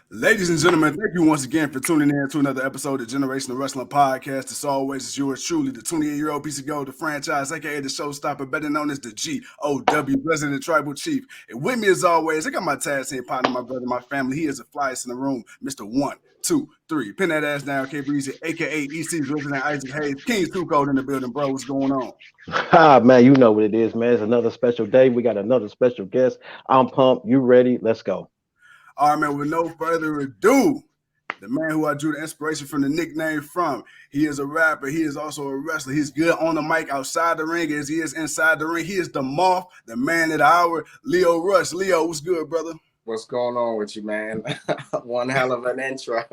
Ladies and gentlemen, thank you once again for tuning in to another episode of Generational Wrestling Podcast. As always, it's yours truly, the 28-year-old piece of gold, the franchise, aka the showstopper, better known as the GOW, President Tribal Chief. And with me, as always, I got my tag team partner, my brother, my family. He is the flyest in the room, Mr. 1, 2, 3. Pin that ass down, K Breezy, aka EC's Resident Isaac Hayes. King's Too Cold in the building, bro. What's going on? Ah, man, you know what it is, man. It's another special day. We got another special guest. I'm pumped. You ready? Let's go. All right, man, with no further ado, the man who I drew the inspiration from the nickname from. He is a rapper. He is also a wrestler. He's good on the mic outside the ring as he is inside the ring. He is the moth, the man of the hour, Lio Rush. Lio, what's good, brother? What's going on with you, man? One hell of an intro.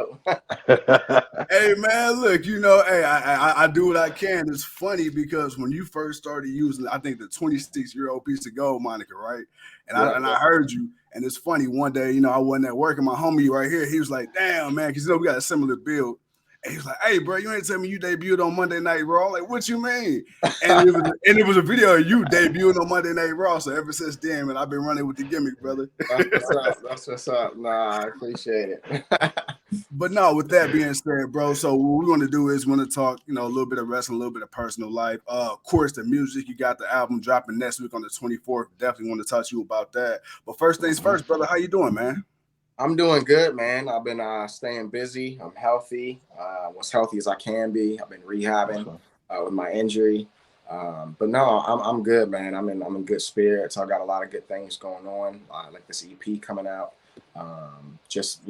Hey, man, look, hey, I do what I can. It's funny because when you first started using, I think the 26-year-old piece of gold moniker, right? And I heard you. And it's funny, one day, I wasn't at work and my homie right here, he was like, damn, man, because, we got a similar build. And he was like, hey, bro, you ain't tell me you debuted on Monday Night Raw. I'm like, what you mean? And it was a video of you debuting on Monday Night Raw. So ever since then, man, I've been running with the gimmick, brother. That's what's up. Nah, I appreciate it. But no, with that being said, bro, so what we want to do is we want to talk, a little bit of wrestling, a little bit of personal life. Of course, the music. You got the album dropping next week on the 24th. Definitely want to talk to you about that. But first things first, brother, how you doing, man? I'm doing good, man. I've been staying busy. I'm healthy, as healthy as I can be. I've been rehabbing with my injury. But no, I'm good, man. I'm in good spirits. I got a lot of good things going on, like this EP coming out. Just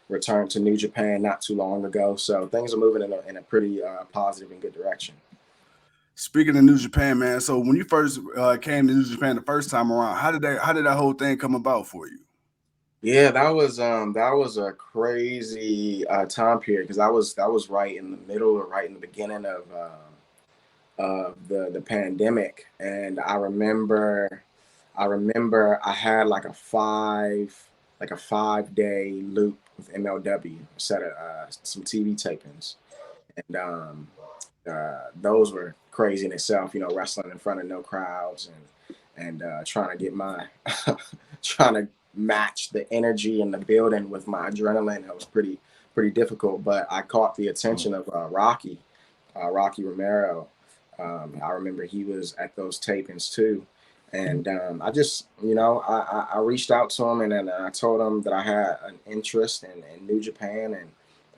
returned to New Japan not too long ago, so things are moving in a pretty positive and good direction. Speaking of New Japan, man, so when you first came to New Japan the first time around, how did that whole thing come about for you? Yeah, that was a crazy time period because that was right in the middle or right in the beginning of the pandemic, and I remember I had like a 5 day loop with MLW, set of some TV tapings, and those were crazy in itself. Wrestling in front of no crowds and trying to get my trying to match the energy in the building with my adrenaline. It was pretty difficult, but I caught the attention of Rocky Romero. I remember he was at those tapings too. And I just, I reached out to him and then I told him that I had an interest in New Japan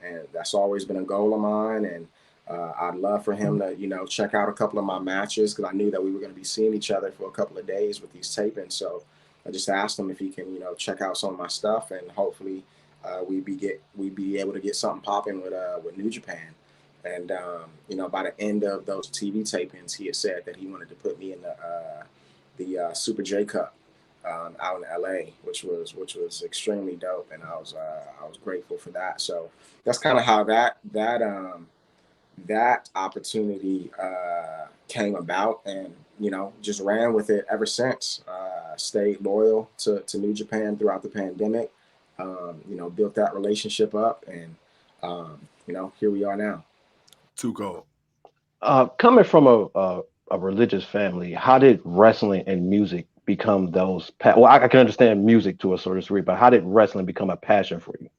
and that's always been a goal of mine. And I'd love for him to, check out a couple of my matches because I knew that we were going to be seeing each other for a couple of days with these tapings. So I just asked him if he can, check out some of my stuff and hopefully we'd be able to get something popping with New Japan. And by the end of those TV tapings, he had said that he wanted to put me in the Super J Cup out in LA, which was extremely dope, and I was grateful for that. So that's kind of how that opportunity came about, and just ran with it ever since. Stayed loyal to New Japan throughout the pandemic. Built that relationship up, and here we are now. Too cold. Coming from a religious family, how did wrestling and music become those? Well, I can understand music to a certain degree, but how did wrestling become a passion for you?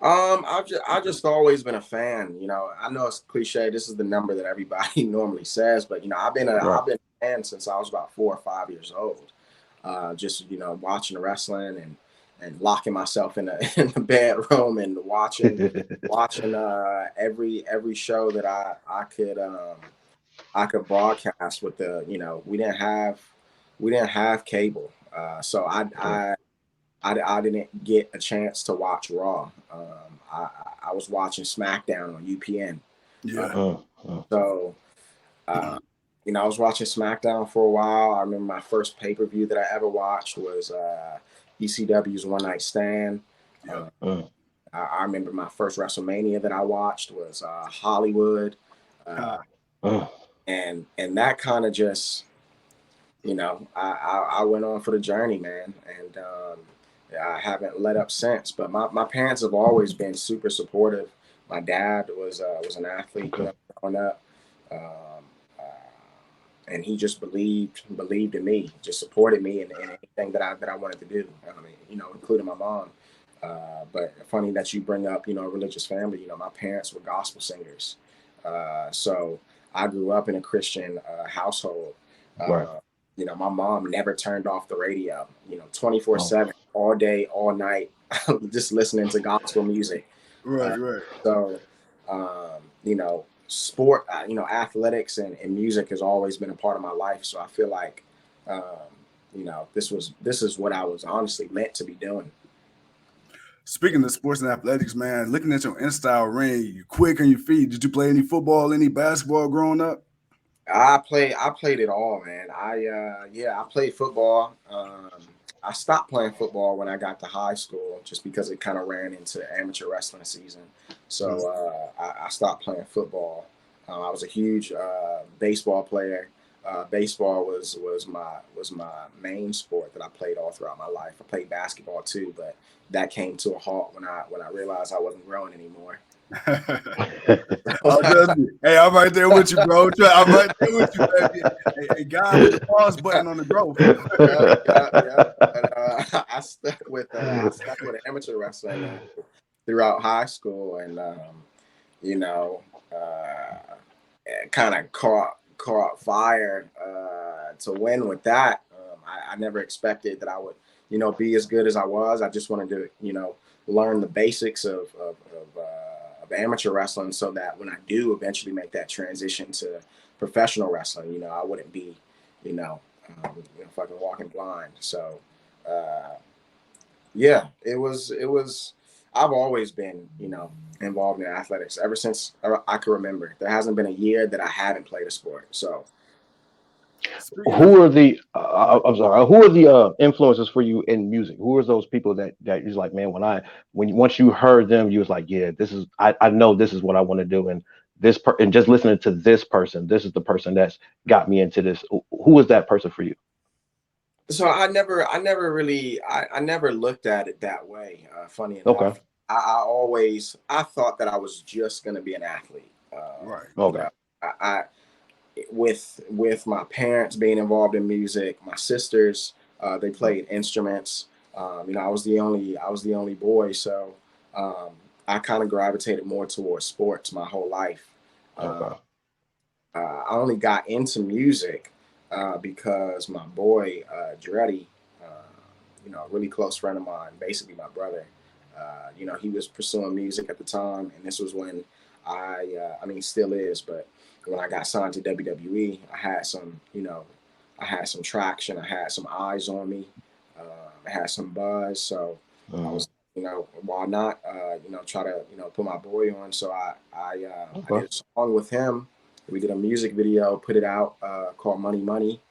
I've just always been a fan. I know it's cliche. This is the number that everybody normally says, but I've been a fan since I was about 4 or 5 years old. Just watching wrestling and locking myself in the bedroom and watching every show that I could broadcast with we didn't have cable, so I didn't get a chance to watch Raw. I was watching SmackDown on UPN. Yeah. So, I was watching SmackDown for a while. I remember my first pay-per-view that I ever watched was ECW's One Night Stand. I remember my first WrestleMania that I watched was Hollywood. And that kind of just, I went on for the journey, man. And I haven't let up since. But my parents have always been super supportive. My dad was an athlete growing up. And he just believed in me, just supported me in anything that I wanted to do. I mean, including my mom. But funny that you bring up, a religious family. My parents were gospel singers. So I grew up in a Christian household. Right. My mom never turned off the radio, Oh, 24/7, all day, all night, just listening to gospel music. Right, right. So, sport, athletics and music has always been a part of my life. So I feel like, this is what I was honestly meant to be doing. Speaking of sports and athletics, man, looking at your InStyle ring, you quick on your feet. Did you play any football, any basketball growing up? I played it all, man. I played football. I stopped playing football when I got to high school just because it kind of ran into amateur wrestling season. So I stopped playing football. I was a huge baseball player. Baseball was my main sport that I played all throughout my life. I played basketball too, but that came to a halt when I realized I wasn't growing anymore. Oh, trust me. Hey, I'm right there with you, bro. I'm right there with you, baby. Hey, God, with the pause button on the growth. Yeah. And, I stuck with amateur wrestling throughout high school, and you know, kind of caught fire to win with that. I never expected that I would, be as good as I was. I just wanted to, learn the basics of amateur wrestling so that when I do eventually make that transition to professional wrestling, I wouldn't be, fucking walking blind. So, yeah, it was. I've always been, involved in athletics ever since I can remember. There hasn't been a year that I haven't played a sport. So, Speaking of, who are the I'm sorry, who are the influences for you in music? Who are those people that you're like, man, once you heard them, you was like, yeah, this is I know this is what I want to do, and and just listening to this person, this is the person that's got me into this. Who is that person for you? I never looked at it that way. Funny Okay. enough, I thought that I was just gonna be an athlete. right. You Okay. know, I with my parents being involved in music, my sisters, they played instruments. I was the only boy, so um, I kind of gravitated more towards sports my whole life. Uh, Okay. I only got into music because my boy Dreddy, a really close friend of mine, basically my brother. He was pursuing music at the time, and this was when I mean, still is, but when I got signed to WWE, I had some traction, I had some eyes on me, I had some buzz, so I Mhm. was, why not, try to, put my boy on. So I Okay. did a song with him. We did a music video, put it out called Money Money,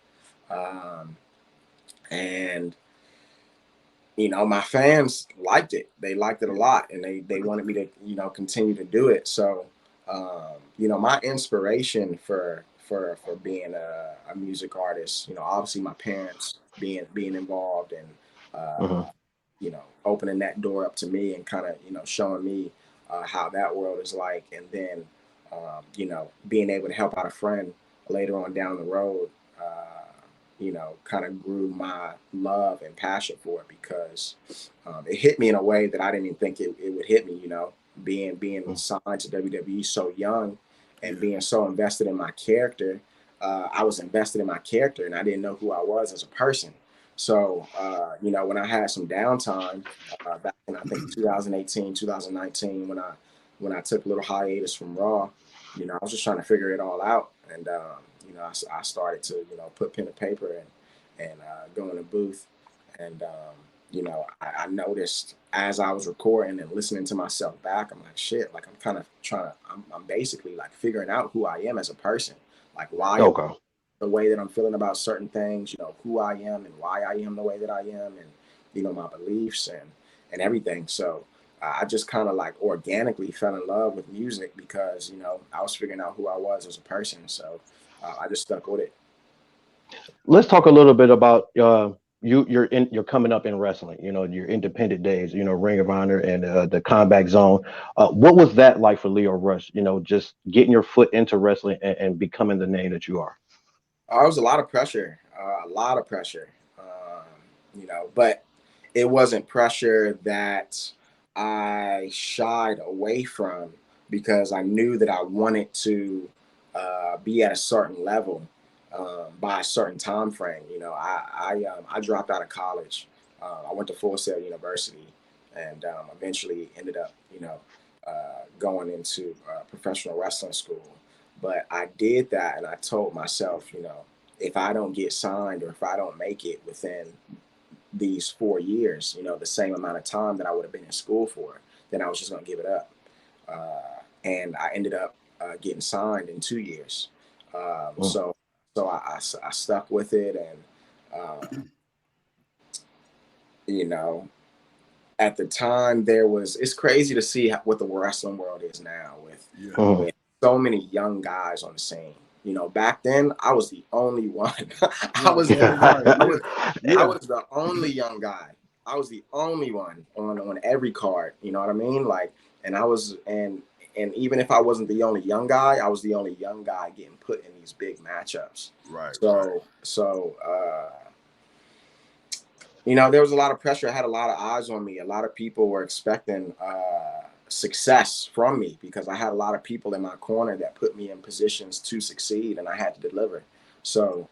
um, and my fans liked it. They liked it a lot, and they wanted me to, continue to do it. So, my inspiration for being a music artist, obviously my parents being involved and Mhm. opening that door up to me and kind of, showing me how that world is like, and then being able to help out a friend later on down the road. Kind of grew my love and passion for it because it hit me in a way that I didn't even think it would hit me. Being Mhm. signed to WWE so young and Yeah. being so invested in my character. I was invested in my character, and I didn't know who I was as a person. So, when I had some downtime back in I think 2018, 2019, when I took a little hiatus from Raw, I was just trying to figure it all out, and I started to put pen to paper and go in the booth, and I noticed as I was recording and listening to myself back, I'm like, shit, like I'm kind of I'm basically like figuring out who I am as a person, like why Okay. the way that I'm feeling about certain things, who I am and why I am the way that I am, and my beliefs and everything. So I just kind of like organically fell in love with music because I was figuring out who I was as a person. So I just stuck with it. Let's talk a little bit about you're coming up in wrestling. Your independent days. Ring of Honor and the Combat Zone. What was that like for Lio Rush? Just getting your foot into wrestling and becoming the name that you are. It was a lot of pressure, but it wasn't pressure that I shied away from because I knew that I wanted to be at a certain level by a certain time frame. You know, I dropped out of college. I went to Full Sail University, and eventually ended up, going into professional wrestling school. But I did that, and I told myself, if I don't get signed or if I don't make it within these 4 years, the same amount of time that I would have been in school for, then I was just going to give it up. And I ended up getting signed in 2 years. So I stuck with it. And, at the time it's crazy to see what the wrestling world is now with so many young guys on the scene. Back then I was the only one. I was the only young guy. I was the only one on every card. You know what I mean? Like, and I was, and even if I wasn't the only young guy, I was the only young guy getting put in these big matchups. Right. So there was a lot of pressure. I had a lot of eyes on me. A lot of people were expecting success from me because I had a lot of people in my corner that put me in positions to succeed, and I had to deliver. So,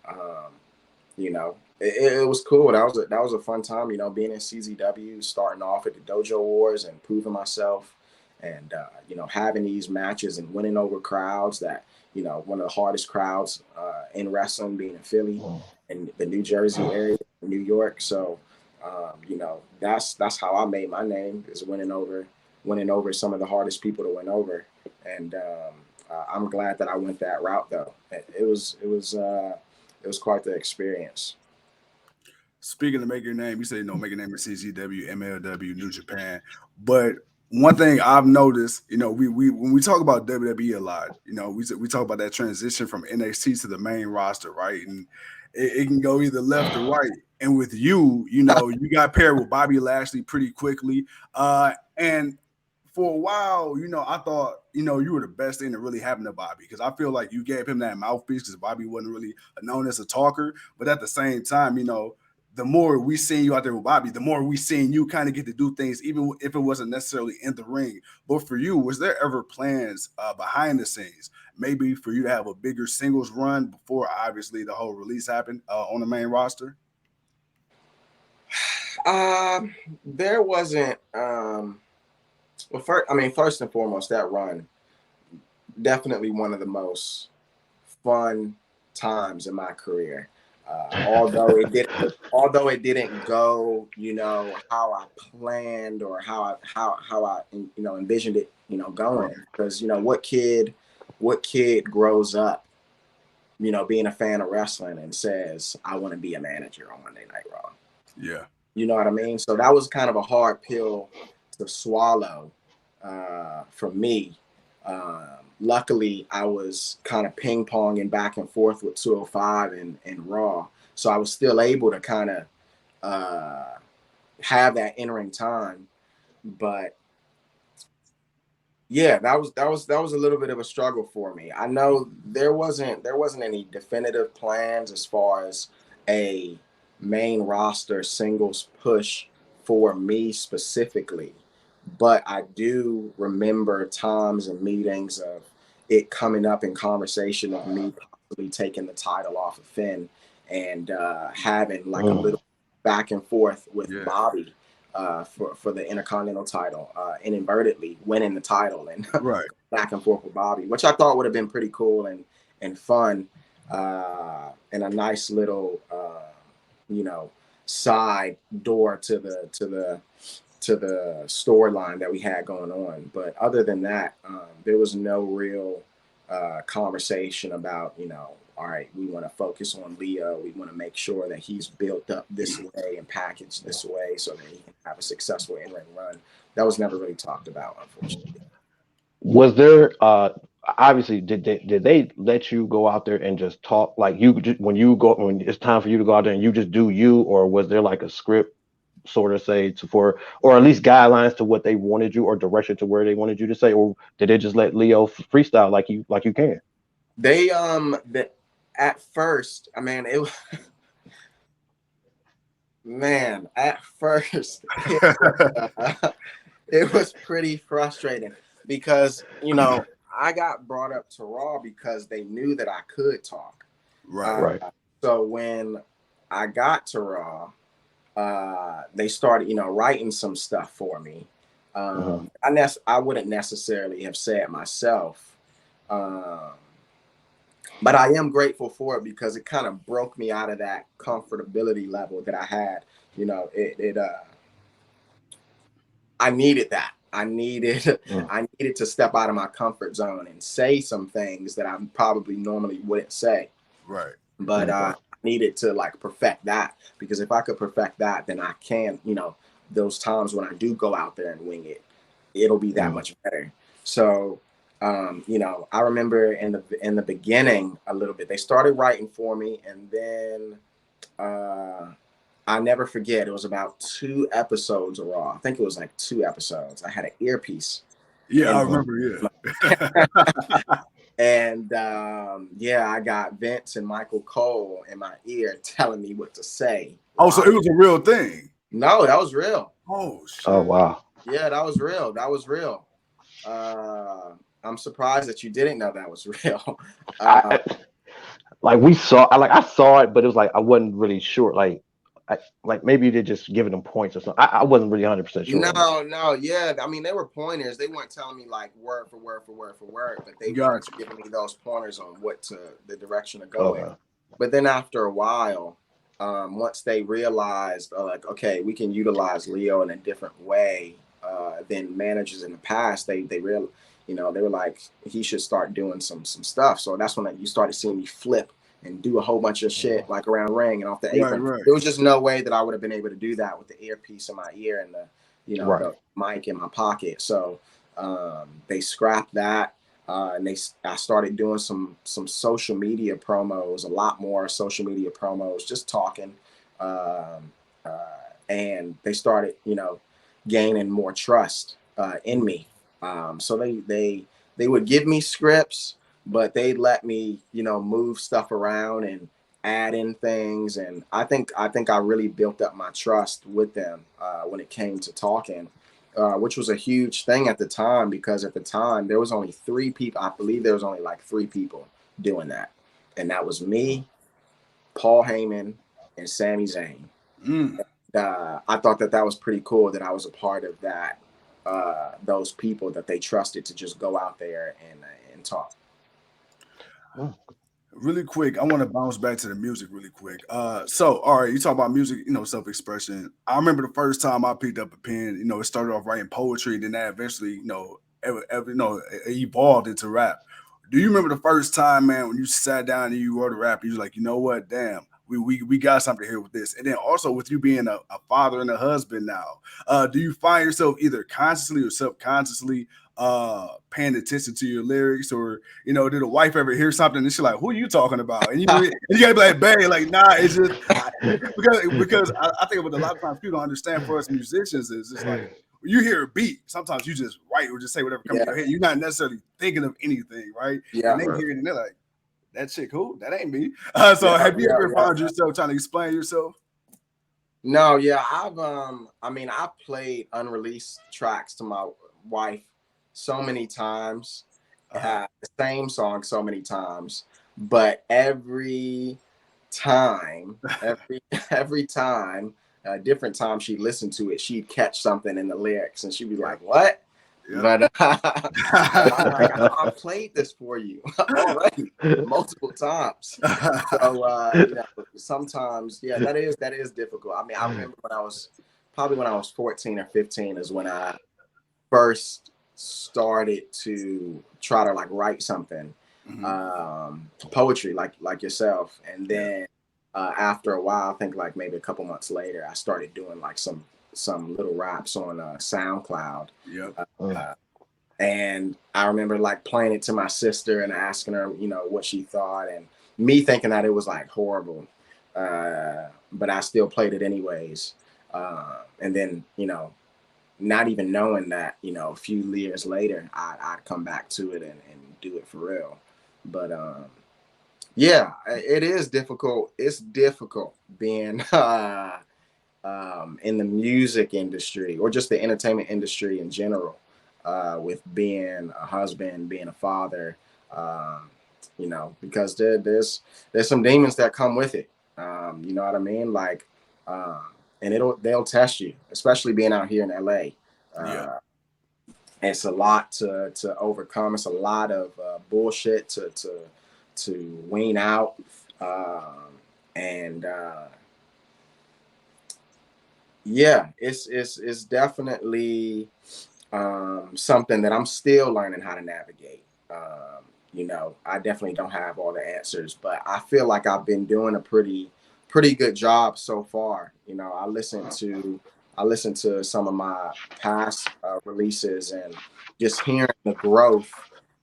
it was cool. That was a fun time, being in CZW, starting off at the Dojo Wars and proving myself, and having these matches and winning over crowds that, one of the hardest crowds in wrestling, being in Philly and the New Jersey area, New York. So, that's how I made my name, is winning over some of the hardest people to win over. And I'm glad that I went that route, though. It was quite the experience. Speaking of making your name, you say make your name in CZW, MLW, New Japan. But one thing I've noticed, we when we talk about WWE a lot, we talk about that transition from NXT to the main roster, right? And it can go either left or right. And with you, you got paired with Bobby Lashley pretty quickly. And for a while, I thought, you were the best thing that really happened to Bobby, because I feel like you gave him that mouthpiece because Bobby wasn't really known as a talker. But at the same time, the more we seen you out there with Bobby, the more we seen you kind of get to do things, even if it wasn't necessarily in the ring. But for you, was there ever plans behind the scenes, maybe for you to have a bigger singles run before obviously the whole release happened on the main roster? There wasn't. First and foremost, that run, definitely one of the most fun times in my career. Although it didn't go, how I planned or how I envisioned it, going. Because what kid grows up, being a fan of wrestling and says, I want to be a manager on Monday Night Raw. Yeah. You know what I mean? So that was kind of a hard pill to swallow for me. Luckily, I was kind of ping-ponging back and forth with 205 and Raw. So I was still able to kind of have that in-ring time. But yeah, that was a little bit of a struggle for me. I know there wasn't any definitive plans as far as a main roster singles push for me specifically. But I do remember times and meetings of it coming up in conversation of me possibly taking the title off of Finn and having like a little back and forth with Bobby for the Intercontinental title, inadvertently winning the title and back and forth with Bobby, which I thought would have been pretty cool and fun, and a nice little side door to the storyline that we had going on. But other than that, there was no real conversation about, all right, we want to focus on Lio. We want to make sure that he's built up this way and packaged this way so that he can have a successful in-ring run. That was never really talked about, unfortunately. Was there obviously did they let you go out there and just talk, like when it's time for you to go out there and you just do you, or was there like a script sort of say or at least guidelines to what they wanted you or direction to where they wanted you to say, or did they just let Lio freestyle like you can? They at first, at first it was pretty frustrating because, you know, I got brought up to Raw because they knew that I could talk. Right. Right. So when I got to Raw, they started, you know, writing some stuff for me. I wouldn't necessarily have said myself, but I am grateful for it because it kind of broke me out of that comfortability level that I had. You know, I needed that. I needed to step out of my comfort zone and say some things that I probably normally wouldn't say. Right. But I needed to like perfect that, because if I could perfect that, then I can, you know, those times when I do go out there and wing it, it'll be that much better. So, you know, I remember in the beginning a little bit, they started writing for me, and then I never forget, it was about 2 episodes of Raw. I think it was like 2 episodes. I had an earpiece. Yeah, I remember. Yeah. And yeah, I got Vince and Michael Cole in my ear telling me what to say. Oh, so it was a real thing? No, that was real. Oh shit. Oh wow. Yeah, that was real. That was real. I'm surprised that you didn't know that was real. Like we saw, I saw it, but it was like I wasn't really sure. Like maybe they're just giving them points or something. I wasn't really 100% sure. No, yeah. I mean, they were pointers. They weren't telling me like word for word, but they were giving me those pointers on the direction to go in. But then after a while, once they realized, like, okay, we can utilize Lio in a different way than managers in the past, they real, you know, they were like, he should start doing some stuff. So that's when you started seeing me flip and do a whole bunch of shit like around the ring and off the apron. Right. There was just no way that I would have been able to do that with the earpiece in my ear and the, you know, the mic in my pocket. So they scrapped that, and I started doing some social media promos, a lot more social media promos, just talking, and they started, you know, gaining more trust in me. So they would give me scripts, but they let me, you know, move stuff around and add in things. And I think I really built up my trust with them when it came to talking, which was a huge thing at the time, because at the time there was only 3 people. I believe there was only like 3 people doing that. And that was me, Paul Heyman, and Sami Zayn. I thought that was pretty cool that I was a part of that, those people that they trusted to just go out there and talk. Really quick, I want to bounce back to the music really quick. So, all right, you talk about music, you know, self-expression. I remember the first time I picked up a pen, you know, it started off writing poetry, and then that eventually, you know, it evolved into rap. Do you remember the first time, man, when you sat down and you wrote a rap, and you was like, you know what, damn, we got something here with this. And then also with you being a father and a husband now, do you find yourself either consciously or subconsciously paying attention to your lyrics, or, you know, did a wife ever hear something and she's like, who are you talking about? And you gotta be like, babe, like, nah, it's just because I think what a lot of times people don't understand for us musicians is it's like, you hear a beat, sometimes you just write or just say whatever comes to your head. You're not necessarily thinking of anything, right? Yeah. And they hear it and they're like, that shit cool, that ain't me. So have you ever found yourself trying to explain yourself? No, yeah, I've played unreleased tracks to my wife so many times, the same song so many times, but every time, different time she'd listen to it, she'd catch something in the lyrics and she'd be like, what? Yeah. But I'm like, I've played this for you already multiple times. So you know, sometimes, yeah, that is difficult. I mean, I remember when I was 14 or 15 is when I first started to try to like write something, poetry like yourself, and then after a while, I think like maybe a couple months later, I started doing like some little raps on SoundCloud. And I remember like playing it to my sister and asking her, you know, what she thought, and me thinking that it was like horrible, but I still played it anyways. And then, you know, not even knowing that, you know, a few years later, I'd come back to it and do it for real. But yeah, it is difficult. It's difficult being in the music industry or just the entertainment industry in general, with being a husband, being a father, you know, because there's some demons that come with it. You know what I mean? Like, and they'll test you, especially being out here in LA. It's a lot to overcome. It's a lot of bullshit to wean out, and yeah, it's definitely something that I'm still learning how to navigate. You know, I definitely don't have all the answers, but I feel like I've been doing a pretty good job so far. You know, I listened to some of my past releases and just hearing the growth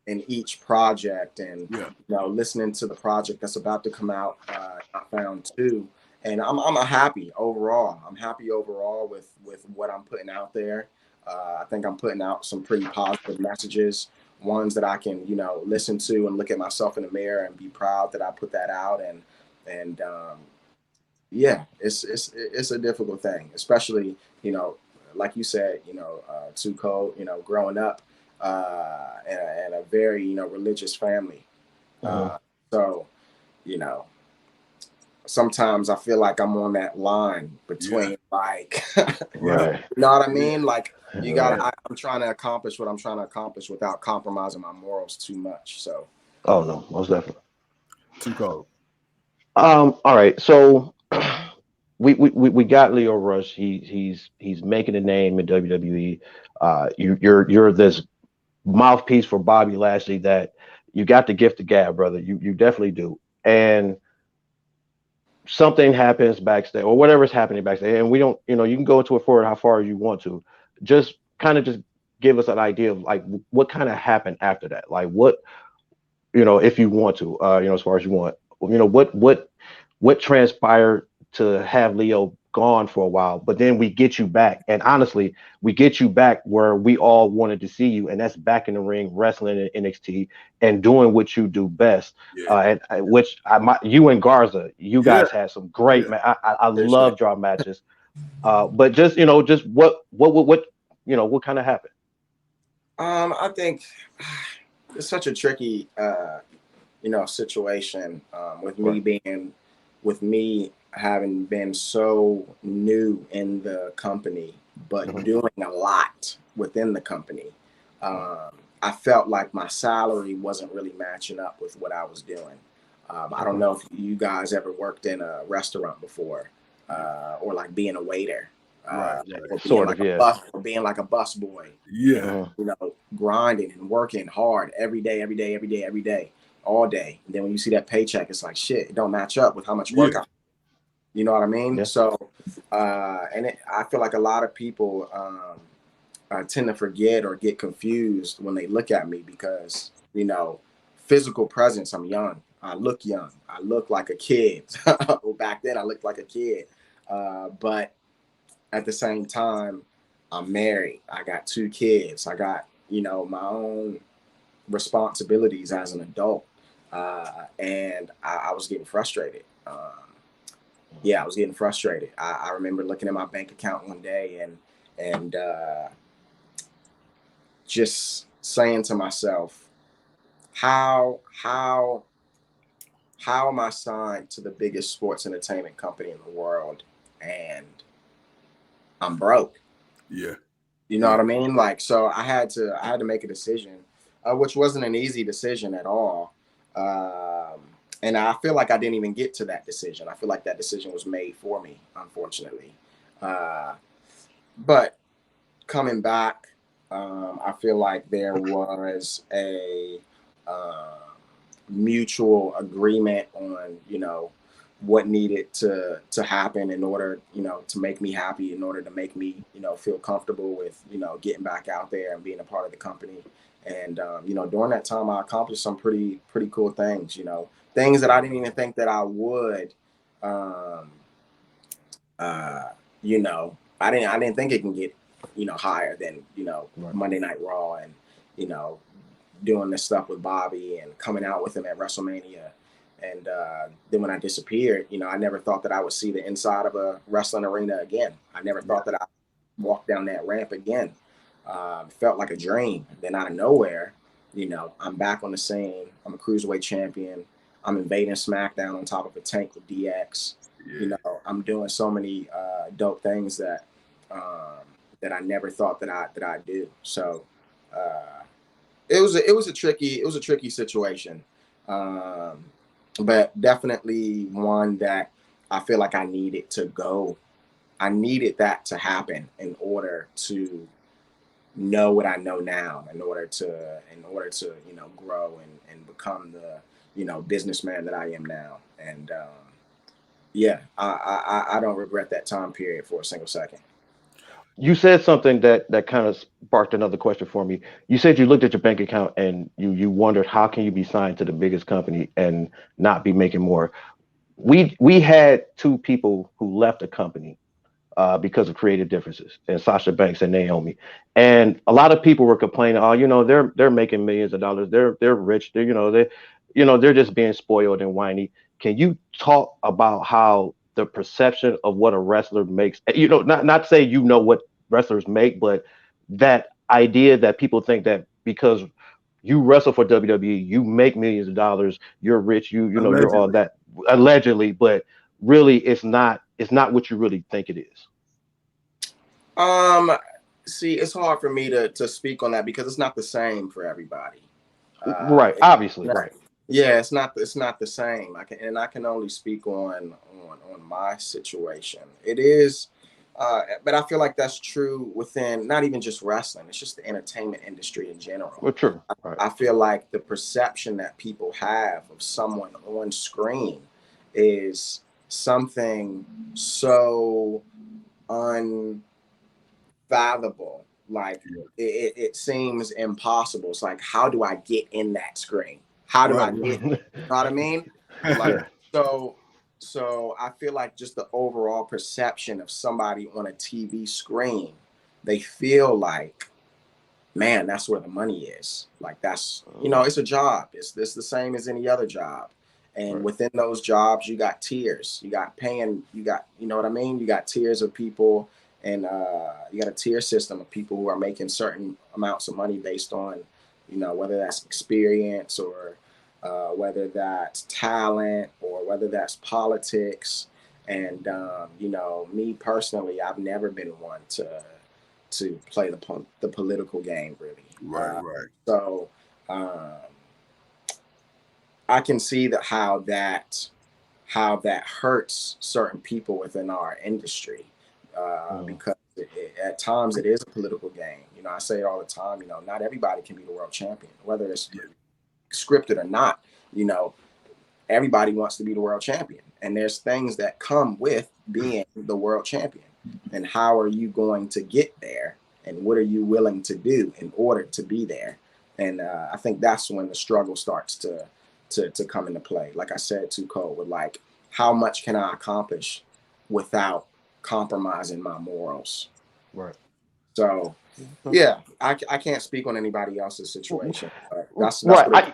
in each project, and you know, listening to the project that's about to come out. I found two, and I'm happy overall. I'm happy overall with what I'm putting out there. I think I'm putting out some pretty positive messages, ones that I can, you know, listen to and look at myself in the mirror and be proud that I put that out. And yeah, it's a difficult thing, especially, you know, like you said, you know, Too Cold, you know, growing up in a very, you know, religious family. So, you know, sometimes I feel like I'm on that line between like, right. you know what I mean? Like you got, Right. I'm trying to accomplish what I'm trying to accomplish without compromising my morals too much. So, Oh no, most definitely. Too cold. All right. So we got Lio Rush. He's making a name in WWE. You're this mouthpiece for Bobby Lashley that you got the gift of gab, brother. You definitely do. And something happens backstage or whatever's happening backstage, and we don't, you know, you can go into it for how far you want to. Just kind of just give us an idea of like what kind of happened after that. Like what, you know, if you want to, you know, as far as you want, you know, what transpired to have Leo gone for a while, but then we get you back. And honestly, we get you back where we all wanted to see you, and that's back in the ring, wrestling in NXT and doing what you do best. Which you and Garza, you guys had some great, I loved your matches. But just, you know, just what, you know, what kind of happened? I think it's such a tricky, you know, situation with me having been so new in the company, but doing a lot within the company. I felt like my salary wasn't really matching up with what I was doing. I don't know if you guys ever worked in a restaurant before, or like being a waiter, or being Sort like of, yeah. or being like a bus boy. Yeah. You know, grinding and working hard every day, all day. And then when you see that paycheck, it's like shit. It don't match up with how much work I. You know what I mean? Yeah. So, I feel like a lot of people tend to forget or get confused when they look at me because, you know, physical presence. I'm young. I look young. I look like a kid. Well, back then I looked like a kid, but at the same time, I'm married. I got 2 kids. I got, you know, my own responsibilities as an adult. And I was getting frustrated. I was getting frustrated. I remember looking at my bank account one day and just saying to myself, how am I signed to the biggest sports entertainment company in the world and I'm broke? Yeah. You know what I mean? Like, so I had to make a decision, which wasn't an easy decision at all. And I feel like I didn't even get to that decision. I feel like that decision was made for me, unfortunately. But coming back, I feel like there was a mutual agreement on, you know, what needed to happen in order, you know, to make me happy, in order to make me, you know, feel comfortable with, you know, getting back out there and being a part of the company. And you know, during that time, I accomplished some pretty cool things. You know, things that I didn't even think that I would. Um, you know, I didn't think it can get, you know, higher than, you know, Monday Night Raw and, you know, doing this stuff with Bobby and coming out with him at WrestleMania And then when I disappeared, you know, I never thought that I would see the inside of a wrestling arena again. I never thought that I would walk down that ramp again. Felt like a dream. Then out of nowhere, you know, I'm back on the scene. I'm a cruiserweight champion. I'm invading SmackDown on top of a tank with DX. You know, I'm doing so many dope things that that I never thought that I'd do. So it was a tricky situation, but definitely one that I feel like I needed to go. I needed that to happen in order to know what I know now, in order to you know, grow and become the, you know, businessman that I am now. And yeah, I don't regret that time period for a single second. You said something that kind of sparked another question for me. You said you looked at your bank account and you wondered how can you be signed to the biggest company and not be making more. We had two people who left the company because of creative differences, and Sasha Banks and Naomi. And a lot of people were complaining, oh, you know, they're making millions of dollars, they're rich, they're just being spoiled and whiny. Can you talk about how the perception of what a wrestler makes, you know, not say you know what wrestlers make, but that idea that people think that because you wrestle for WWE, you make millions of dollars, you're rich, you know, you're all Allegedly. that allegedly, but really it's not what you really think it is. See, it's hard for me to speak on that because it's not the same for everybody. Right, obviously, right. Yeah, it's not the same. I can only speak on my situation. It is, but I feel like that's true within not even just wrestling. It's just the entertainment industry in general. Well, true. Right. I feel like the perception that people have of someone on screen is something so unfathomable. Like it seems impossible. It's like, how do I get in that screen? How do I get? You know what I mean? Like Yeah. so I feel like just the overall perception of somebody on a TV screen, they feel like, man, that's where the money is. Like that's, you know, it's a job. It's the same as any other job. And Right. within those jobs, you got tiers. You got paying. You got, you know what I mean? You got tiers of people, and you got a tier system of people who are making certain amounts of money based on, you know, whether that's experience or whether that's talent or whether that's politics. And you know, me personally, I've never been one to play the political game, really. Right. So I can see how that hurts certain people within our industry because at times it is a political game. You know, I say it all the time. You know, not everybody can be the world champion, whether it's scripted or not. You know, everybody wants to be the world champion, and there's things that come with being the world champion. And how are you going to get there? And what are you willing to do in order to be there? And I think that's when the struggle starts to come into play. Like I said to Cole, with like, how much can I accomplish without compromising my morals? Right. So, yeah, I can't speak on anybody else's situation. But that's Right.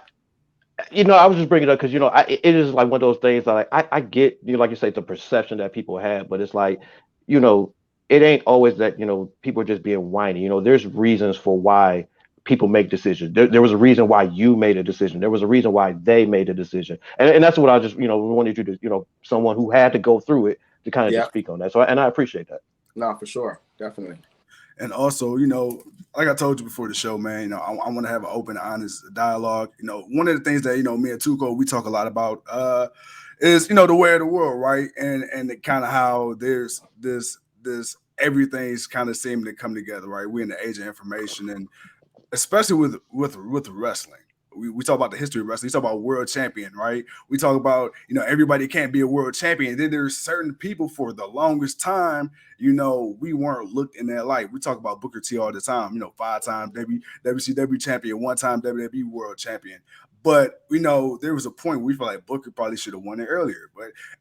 I was just bringing it up because it is like one of those things that I get, like you say, the perception that people have, but it's like, you know, it ain't always that, people are just being whiny. There's reasons for why people make decisions. There was a reason why you made a decision. There was a reason why they made a decision. And that's what I just, wanted you to, someone who had to go through it to kind of just speak on that. So, and I appreciate that. No, for sure. Definitely. And also, like I told you before the show, man, I want to have an open, honest dialogue. One of the things that, me and Tuco, we talk a lot about is, the way of the world, right? And kind of how there's this everything's kind of seeming to come together, right? We're in the age of information, and especially with wrestling. We talk about the history of wrestling. We talk about world champion, right? We talk about, everybody can't be a world champion. Then there's certain people for the longest time, we weren't looked in that light. We talk about Booker T all the time, 5-time WCW champion, 1-time WWE world champion. But, there was a point where we felt like Booker probably should have won it earlier.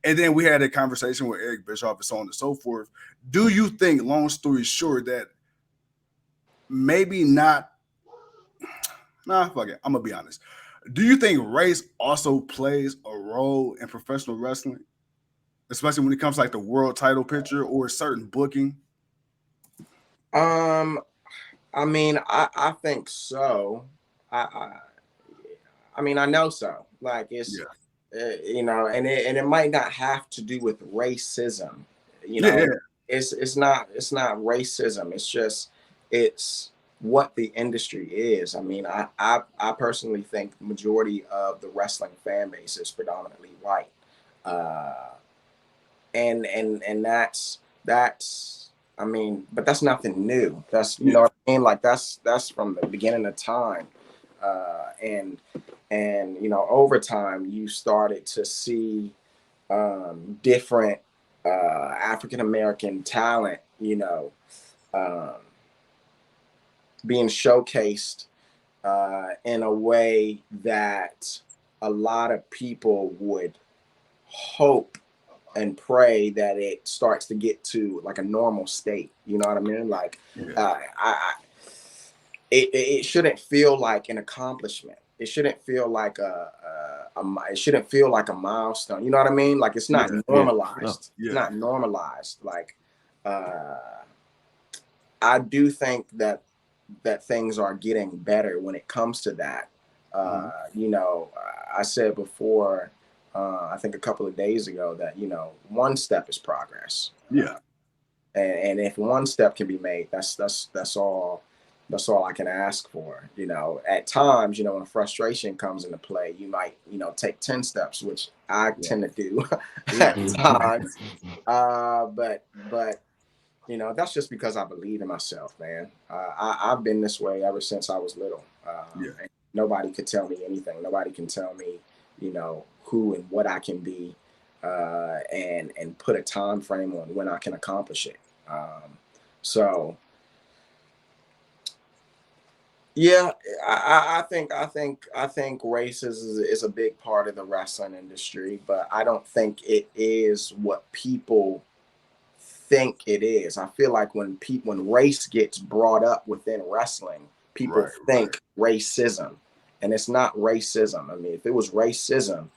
And then we had a conversation with Eric Bischoff and so on and so forth. Do you think, long story short, that maybe not, fuck it, I'm gonna be honest. Do you think race also plays a role in professional wrestling, especially when it comes to like the world title picture or certain booking? I mean, I think so. I I mean, I know so. Like it's, Yeah. you know, and it might not have to do with racism. You Yeah, know, yeah. it's not racism. It's just it's what the industry is. I mean, I personally think the majority of the wrestling fan base is predominantly white, uh, and that's I mean, but that's nothing new. That's you Yeah. know what I mean. Like that's from the beginning of time, and you know over time you started to see different African American talent, you know, um, being showcased in a way that a lot of people would hope and pray that it starts to get to like a normal state. You know what I mean? Like, Yeah. it shouldn't feel like an accomplishment. It shouldn't feel like it shouldn't feel like a milestone. You know what I mean? Like it's not Yeah. Yeah, no, normalized. It's Yeah. not normalized. Like uh, I do think that things are getting better when it comes to that. Mhm. You know, I said before, I think a couple of days ago that you know one step is progress, Yeah. and if one step can be made, that's all. That's all I can ask for. You know, at times, you know, when frustration comes into play, you might, you know, take 10 steps, which I Right. tend to do Yeah. at times. But you know, that's just because I believe in myself, man. I've been this way ever since I was little. Yeah. And nobody could tell me anything. Nobody can tell me, you know, who and what I can be, and put a time frame on when I can accomplish it. So yeah, I think race is a big part of the wrestling industry, but I don't think it is what people think it is. I feel like when race gets brought up within wrestling, people Right. Right. think racism, and it's not racism. I mean, if it was racism,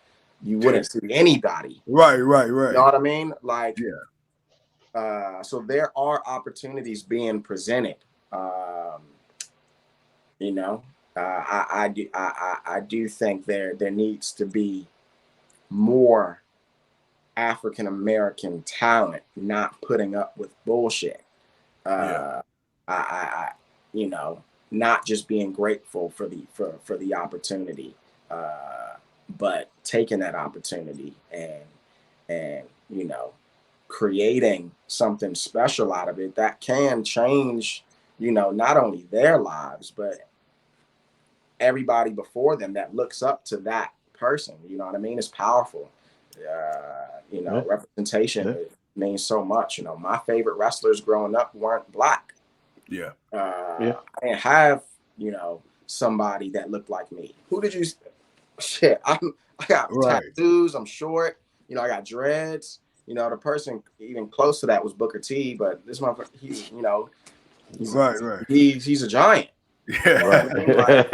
you wouldn't see anybody. Right. Right. You know Right. what I mean? Like, Yeah. so there are opportunities being presented. Um, you know, I do think there needs to be more African American talent not putting up with bullshit. Yeah. I you know, not just being grateful for the opportunity, but taking that opportunity and you know, creating something special out of it that can change, you know, not only their lives but everybody before them that looks up to that person. You know what I mean? It's powerful. You yeah, know, representation yeah, means so much. You know, my favorite wrestlers growing up weren't black. Yeah. yeah. I didn't have, you know, somebody that looked like me. Who did you? Shit, I got Right. tattoos. I'm short. You know, I got dreads. You know, the person even close to that was Booker T. But this motherfucker, he's, you know, he's Right. Right. he's a giant. You know Yeah. what I mean? Like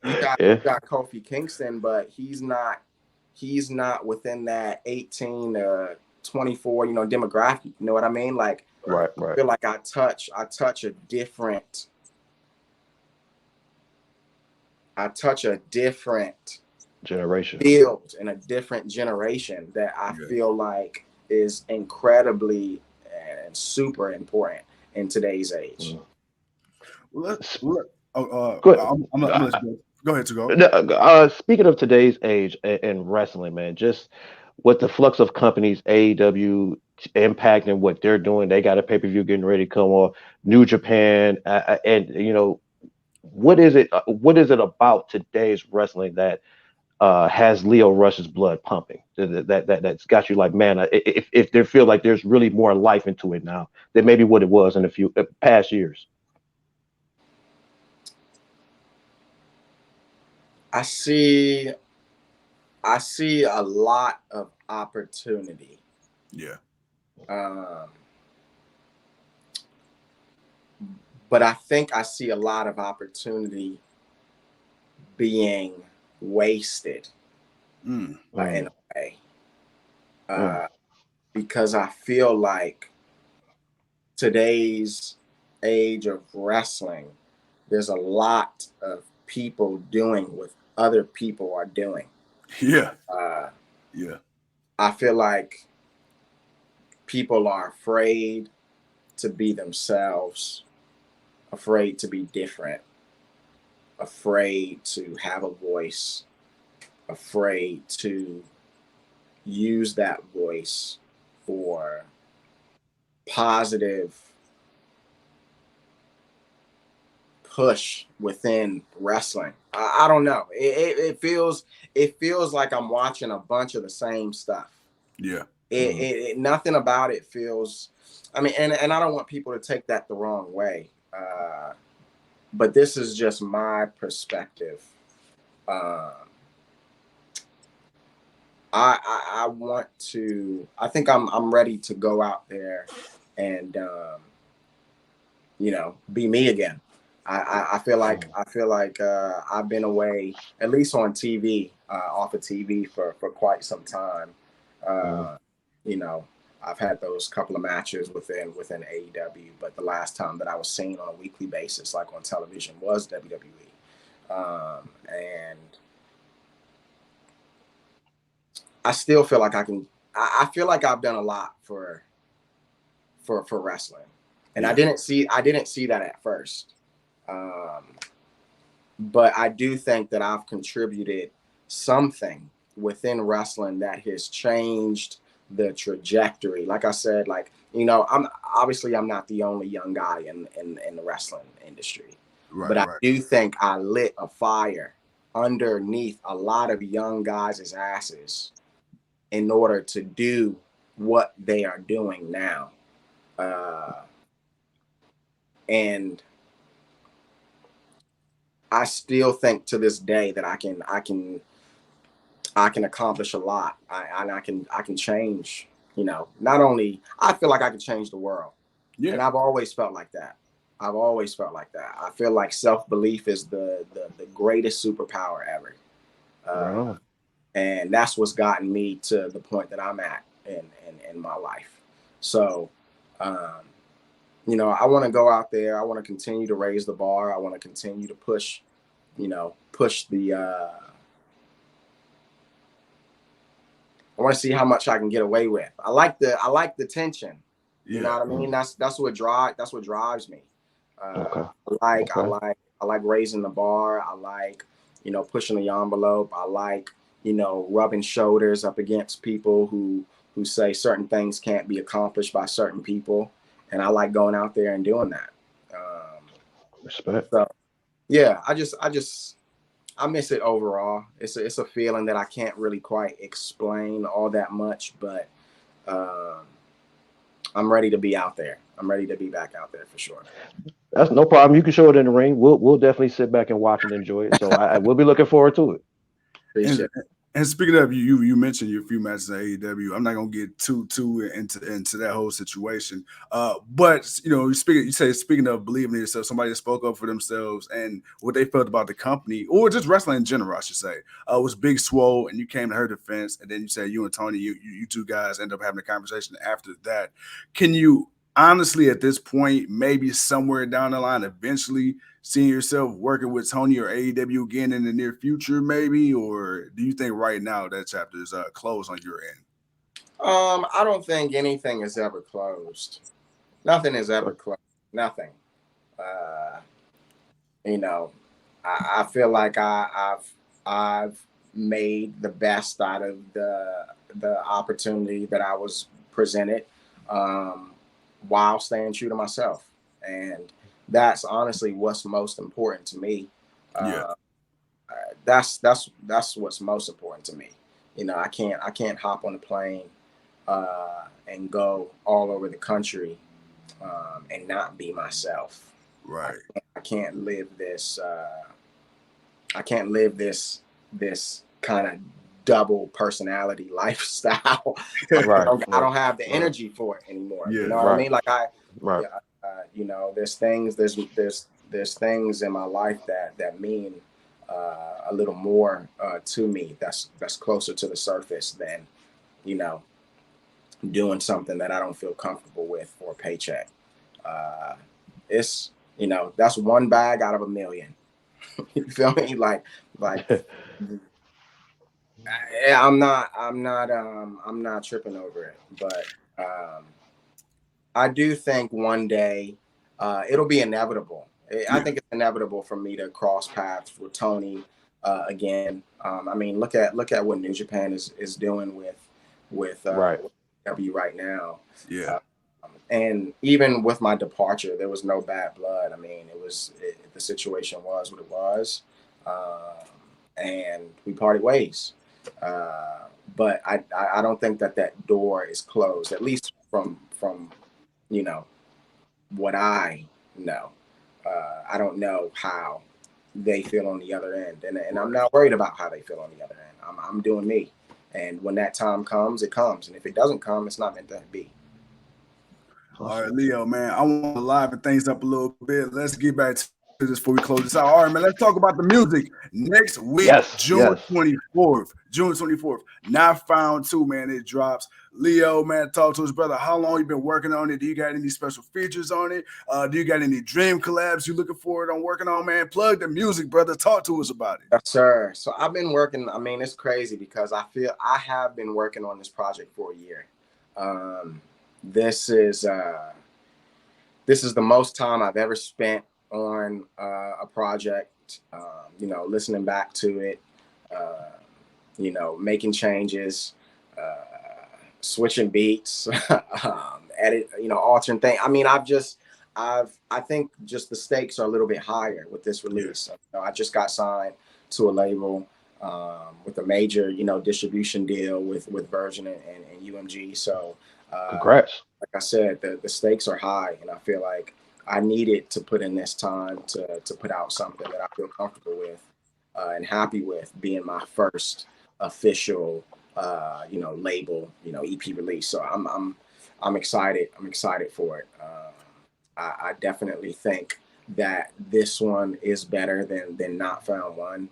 you got Yeah, Kofi Kingston, but he's not within that 18 to 24, you know, demographic. You know what I mean? Like Right. right, right. feel like I touch a different Generation. field in a different generation that I Yeah. feel like is incredibly and super important in today's age. Mm. Let, oh, Good. I'm gonna let you go ahead to go. Speaking of today's age in wrestling, man, just with the flux of companies, AEW, Impact, and what they're doing, they got a pay per view getting ready to come on. New Japan, and you know, what is it? What is it about today's wrestling that has Lio Rush's blood pumping? That's got you like, man, if they feel like there's really more life into it now than maybe what it was in a few past years. I see I see a lot of opportunity. Yeah. Um, but I think I see a lot of opportunity being wasted in a way. Because I feel like today's age of wrestling, there's a lot of people doing what other people are doing. Yeah. I feel like people are afraid to be themselves, afraid to be different, afraid to have a voice, afraid to use that voice for positive push within wrestling. I don't know. It feels like I'm watching a bunch of the same stuff. Yeah. Nothing about it feels. I mean, and I don't want people to take that the wrong way. But this is just my perspective. I want to. I think I'm ready to go out there and be me again. I feel like I've been away, at least on TV, off of TV for quite some time. I've had those couple of matches within AEW, but the last time that I was seen on a weekly basis, like on television, was WWE, and I still feel like I can. I feel like I've done a lot for wrestling, and I didn't see that at first. But I do think that I've contributed something within wrestling that has changed the trajectory. Like I said, I'm not the only young guy in the wrestling industry, but I do think I lit a fire underneath a lot of young guys' asses in order to do what they are doing now. And I still think to this day that I can accomplish a lot. I can change, not only I feel like I can change the world. Yeah. And I've always felt like that. I feel like self-belief is the greatest superpower ever. And that's what's gotten me to the point that I'm at in my life. So, I want to go out there. I want to continue to raise the bar. I want to continue to push the, I want to see how much I can get away with. I like the tension. You know what I mean? That's what drives me. I like raising the bar. I like, pushing the envelope. I like, rubbing shoulders up against people who say certain things can't be accomplished by certain people. And I like going out there and doing that. Respect. So, yeah, I miss it overall. It's a feeling that I can't really quite explain all that much, but I'm ready to be out there. I'm ready to be back out there for sure. That's no problem. You can show it in the ring. We'll definitely sit back and watch and enjoy it. So I will be looking forward to it. Appreciate it. And speaking of you mentioned your few matches at AEW. I'm not gonna get too into that whole situation. But speaking of believing in yourself, somebody that spoke up for themselves and what they felt about the company or just wrestling in general, I should say, was Big Swole, and you came to her defense, and then you said you and Tony, you two guys end up having a conversation after that. Can you honestly, at this point, maybe somewhere down the line, eventually seeing yourself working with Tony or AEW again in the near future, maybe? Or do you think right now that chapter is closed on your end? I don't think anything is ever closed. Nothing is ever closed. Nothing. I feel like I've made the best out of the opportunity that I was presented, while staying true to myself. And that's honestly what's most important to me. That's what's most important to me. I can't hop on a plane and go all over the country and not be myself. Right. I can't live this. I can't live this kind of double personality lifestyle. Right. I don't have the energy for it anymore. Yeah, you know what I mean? Like there's things in my life that mean a little more to me. That's closer to the surface than, you know, doing something that I don't feel comfortable with for a paycheck. It's, you know, that's one bag out of a million. You feel me? Like I'm not tripping over it, but I do think one day it'll be inevitable. I think it's inevitable for me to cross paths with Tony again. I mean, look at what New Japan is doing with Right. W right now. Yeah. And even with my departure, there was no bad blood. I mean, the situation was what it was, and we parted ways. But I don't think that door is closed, at least from you know what I know. I don't know how they feel on the other end, and I'm not worried about how they feel on the other end. I'm doing me, and when that time comes, it comes, and if it doesn't come, it's not meant to be. All right, Leo, man, I want to liven things up a little bit. Let's get back to this before we close this out. All right, man, let's talk about the music. Next week, June 24th. June 24th. Not Found 2, man, it drops. Leo, man, talk to his brother. How long you been working on it? Do you got any special features on it? Do you got any dream collabs you looking forward on working on, man? Plug the music, brother. Talk to us about it. Yes, sir. So I've been working. I mean, it's crazy because I feel I have been working on this project for a year. This is the most time I've ever spent on a project. You know, listening back to it, you know, making changes, switching beats, edit, you know, altering things. I mean, I think just the stakes are a little bit higher with this release. You know, I just got signed to a label with a major, you know, distribution deal with Virgin and UMG. So. Congrats. Like I said, the stakes are high, and I feel like I needed to put in this time to put out something that I feel comfortable with and happy with, being my first official, you know, label, you know, EP release. So I'm excited. I'm excited for it. I definitely think that this one is better than Not Found One.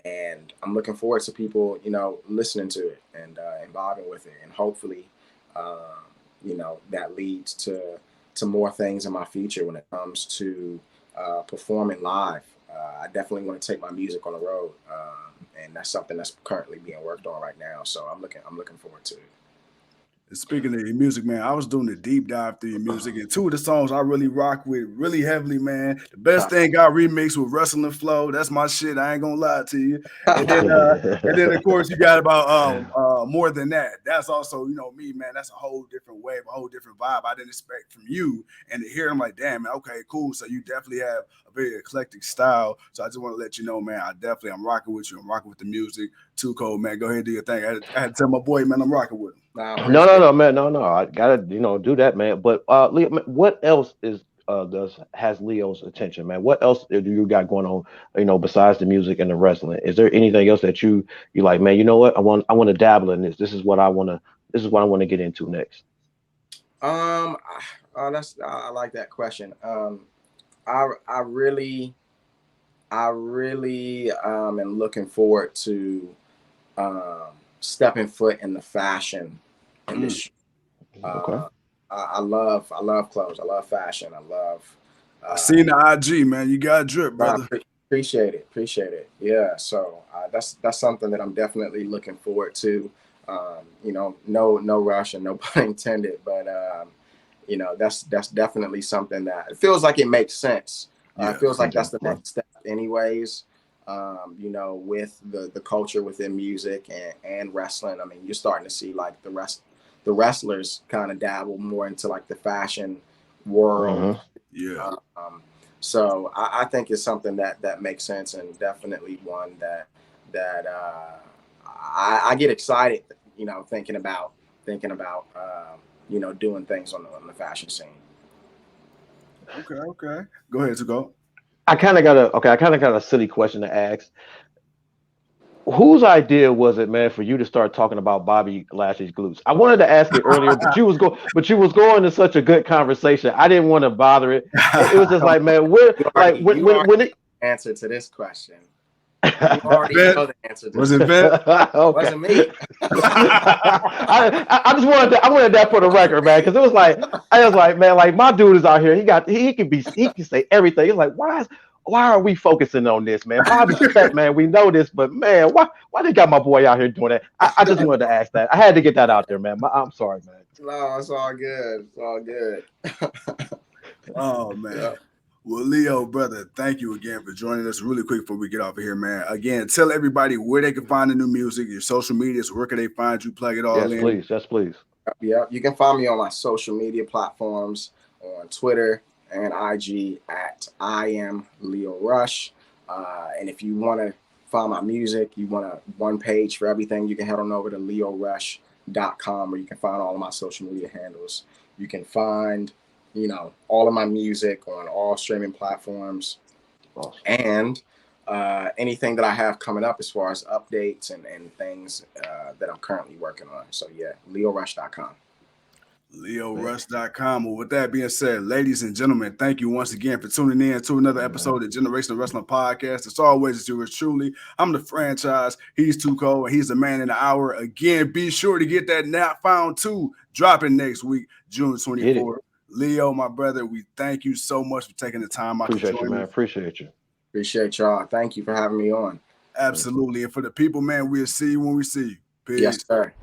And I'm looking forward to people, you know, listening to it and vibing with it, and hopefully, you know, that leads to more things in my future when it comes to performing live. I definitely want to take my music on the road, and that's something that's currently being worked on right now. So I'm looking forward to it. Speaking of your music, man, I was doing a deep dive through your music, and two of the songs I really rock with really heavily, man. The Best Thing got remixed with Wrestling Flow. That's my shit. I ain't gonna lie to you. And then of course you got about More Than That. That's also, you know, me, man. That's a whole different wave, a whole different vibe I didn't expect from you. And to hear, I'm like, damn, man, okay, cool. So you definitely have a very eclectic style. So I just want to let you know, man, I'm rocking with you. I'm rocking with the music. Too cold, man. Go ahead and do your thing. I had to tell my boy, man, I'm rocking with him. No, man, no. I gotta, you know, do that, man. But Leo, what else has Leo's attention, man? What else do you got going on, you know, besides the music and the wrestling? Is there anything else that you like, man? You know what? I want to dabble in this. This is what I want to get into next. I like that question. I really am looking forward to stepping foot in the fashion industry. Okay. I love clothes. I love fashion. I love. I seen the IG, man. You got drip, brother. Appreciate it. Yeah. So that's something that I'm definitely looking forward to. You know, no rush and no pun intended, but you know, that's definitely something that it feels like it makes sense. It feels like that's the next step, anyways. You know, with the culture within music and wrestling. I mean, you're starting to see like the wrestlers kind of dabble more into like the fashion world. Yeah. So I think it's something that makes sense, and definitely one that I get excited, you know, thinking about you know, doing things on the fashion scene. Okay. Go ahead, Zuko. I kind of got a silly question to ask. Whose idea was it, man, for you to start talking about Bobby Lashley's glutes? I wanted to ask it earlier, but you was going to such a good conversation. I didn't want to bother it. It was just like, man, when answer to this question. You already know the answer to Was this. it Ben? Wasn't me. I just wanted that for the record, man, because I was like, man, like my dude is out here. He can say everything. It's like, why are we focusing on this, man? Bobby's fat, man. We know this, but man, why they got my boy out here doing that? I just wanted to ask that. I had to get that out there, man. I'm sorry, man. No, it's all good. It's all good. Oh man. Yeah. Well, Lio, brother, thank you again for joining us. Really quick before we get off of here, man. Again, tell everybody where they can find the new music, your social medias, where can they find you, plug it all in. Yes, please. Yeah, you can find me on my social media platforms on Twitter and IG at I am Lio Rush. And if you want to find my music, you want a one page for everything, you can head on over to LioRush.com where you can find all of my social media handles. You can find, all of my music on all streaming platforms. Awesome. And anything that I have coming up as far as updates and things that I'm currently working on. So yeah, LioRush.com. LioRush.com. Well, with that being said, ladies and gentlemen, thank you once again for tuning in to another episode of Generational Wrestling Podcast. As always, it's yours truly. I'm the franchise. He's Too Cold, and he's the man in the hour. Again, be sure to get that Not Found 2 dropping next week, June 24th. Lio, my brother, we thank you so much for taking the time out to join us. Appreciate you. Appreciate y'all. Thank you for having me on. Absolutely. And for the people, man, we'll see you when we see you. Peace. Yes, sir.